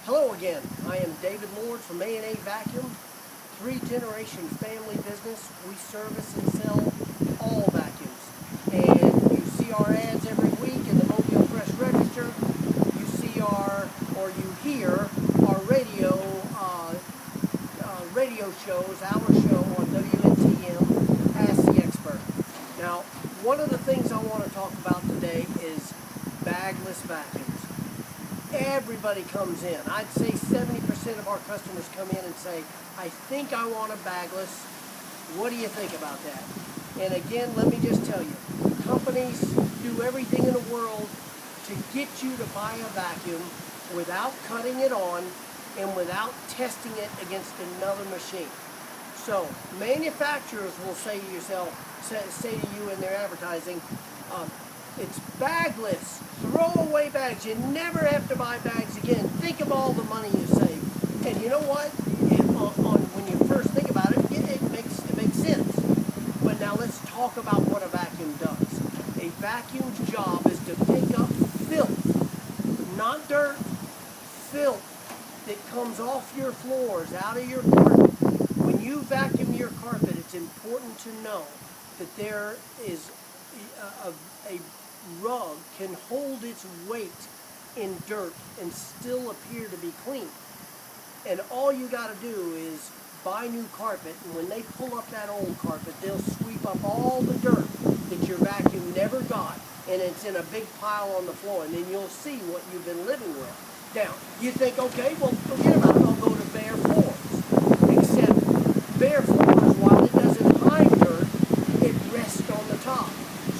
Hello again. I am David Lord from A&A Vacuum, three-generation family business. We service and sell all vacuums. And you see our ads every week in the Mobile Press Register. You see or you hear our radio shows, our show on WNTM, Ask the Expert. Now, one of the things I want to talk about today is bagless vacuums. Everybody comes in. I'd say 70% of our customers come in and say, I think I want a bagless. What do you think about that? And again, let me just tell you, companies do everything in the world to get you to buy a vacuum without cutting it on and without testing it against another machine. So manufacturers will say to you in their advertising, it's bagless. Throw away bags. You never have to buy bags again. Think of all the money you save. And you know what? When you first think about it, it makes sense. But now let's talk about what a vacuum does. A vacuum's job is to pick up filth, not dirt, filth that comes off your floors, out of your carpet. When you vacuum your carpet, it's important to know that there is a rug can hold its weight in dirt and still appear to be clean. And all you got to do is buy new carpet, and when they pull up that old carpet, they'll sweep up all the dirt that your vacuum never got, and it's in a big pile on the floor, and then you'll see what you've been living with. Now, you think, okay, well, forget about it, I'll go to bare floors. Except bare floors, while it doesn't hide dirt, it rests on the top.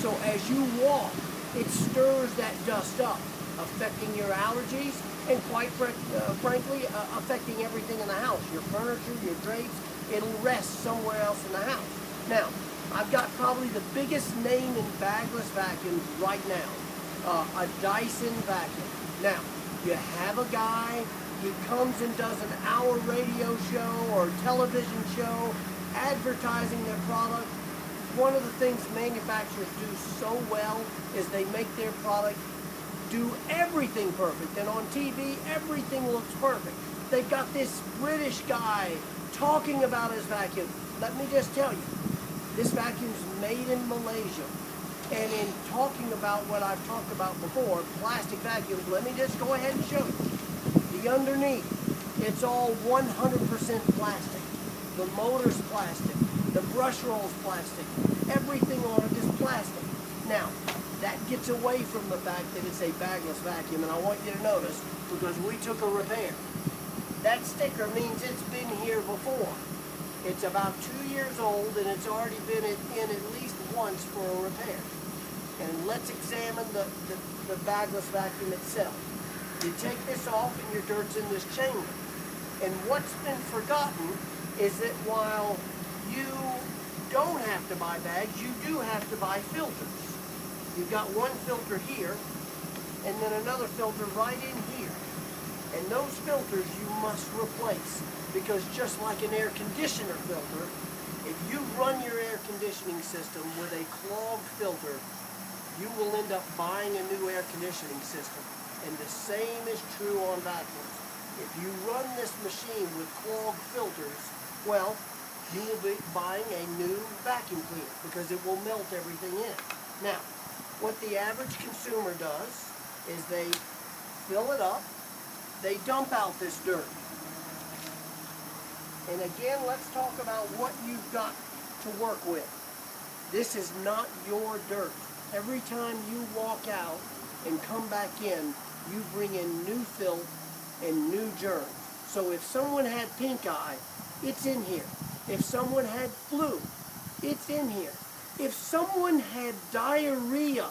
So as you walk, it stirs that dust up, affecting your allergies and quite frankly, affecting everything in the house. Your furniture, your drapes, it'll rest somewhere else in the house. Now, I've got probably the biggest name in bagless vacuums right now, a Dyson vacuum. Now, you have a guy, he comes and does an hour radio show or television show advertising their product. One of the things manufacturers do so well is they make their product do everything perfect. And on TV, everything looks perfect. They've got this British guy talking about his vacuum. Let me just tell you, this vacuum's made in Malaysia. And in talking about what I've talked about before, plastic vacuums, let me just go ahead and show you. The underneath, it's all 100% plastic. The motor's plastic. The brush roll's plastic. Everything on it is plastic. Now, that gets away from the fact that it's a bagless vacuum, and I want you to notice, because we took a repair. That sticker means it's been here before. It's about 2 years old, and it's already been in at least once for a repair. And let's examine the bagless vacuum itself. You take this off, and your dirt's in this chamber. And what's been forgotten is that while you don't have to buy bags, you do have to buy filters. You've got one filter here, and then another filter right in here. And those filters you must replace, because just like an air conditioner filter, if you run your air conditioning system with a clogged filter, you will end up buying a new air conditioning system. And the same is true on vacuums. If you run this machine with clogged filters, well, you will be buying a new vacuum cleaner because it will melt everything in. Now, what the average consumer does is they fill it up, they dump out this dirt. And again, let's talk about what you've got to work with. This is not your dirt. Every time you walk out and come back in, you bring in new filth and new germs. So if someone had pink eye, it's in here. If someone had flu, it's in here. If someone had diarrhea,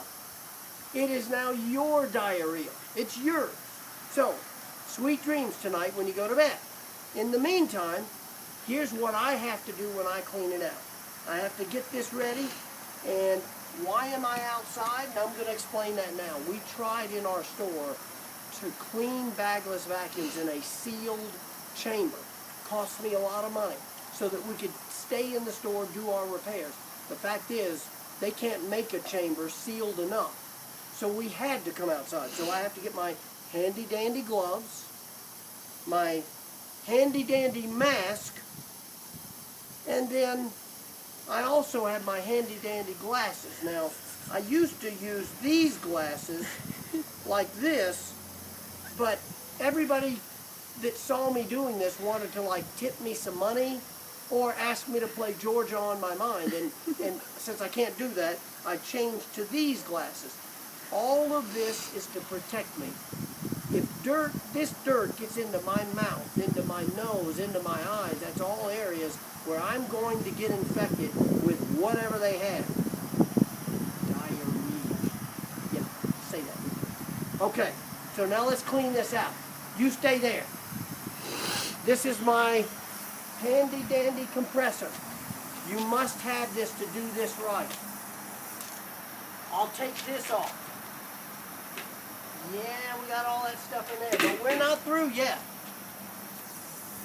it is now your diarrhea. It's yours. So, sweet dreams tonight when you go to bed. In the meantime, here's what I have to do when I clean it out. I have to get this ready, and why am I outside? And I'm going to explain that now. We tried in our store to clean bagless vacuums in a sealed chamber. Cost me a lot of money so that we could stay in the store, do our repairs. The fact is, they can't make a chamber sealed enough. So we had to come outside. So I have to get my handy dandy gloves, my handy dandy mask, and then I also have my handy dandy glasses. Now, I used to use these glasses like this, but everybody that saw me doing this wanted to like tip me some money or ask me to play Georgia on My Mind, and since I can't do that, I changed to these glasses. All of this is to protect me. If this dirt gets into my mouth, into my nose, into my eyes, that's all areas where I'm going to get infected with whatever they have. Diarrhea. Yeah, say that. Okay, so now let's clean this out. You stay there. This is my handy dandy compressor. You must have this to do this right. I'll take this off. Yeah, we got all that stuff in there, but we're not through yet.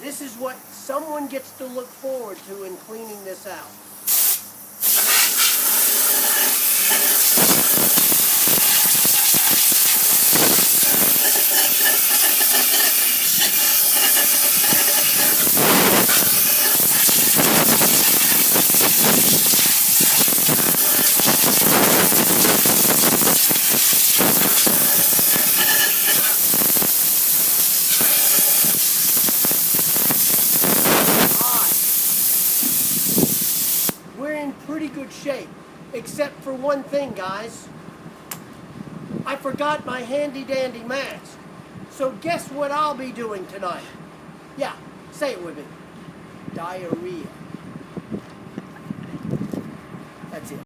This is what someone gets to look forward to in cleaning this out. We're in pretty good shape, except for one thing, guys. I forgot my handy dandy mask. So guess what I'll be doing tonight? Yeah, say it with me. Diarrhea.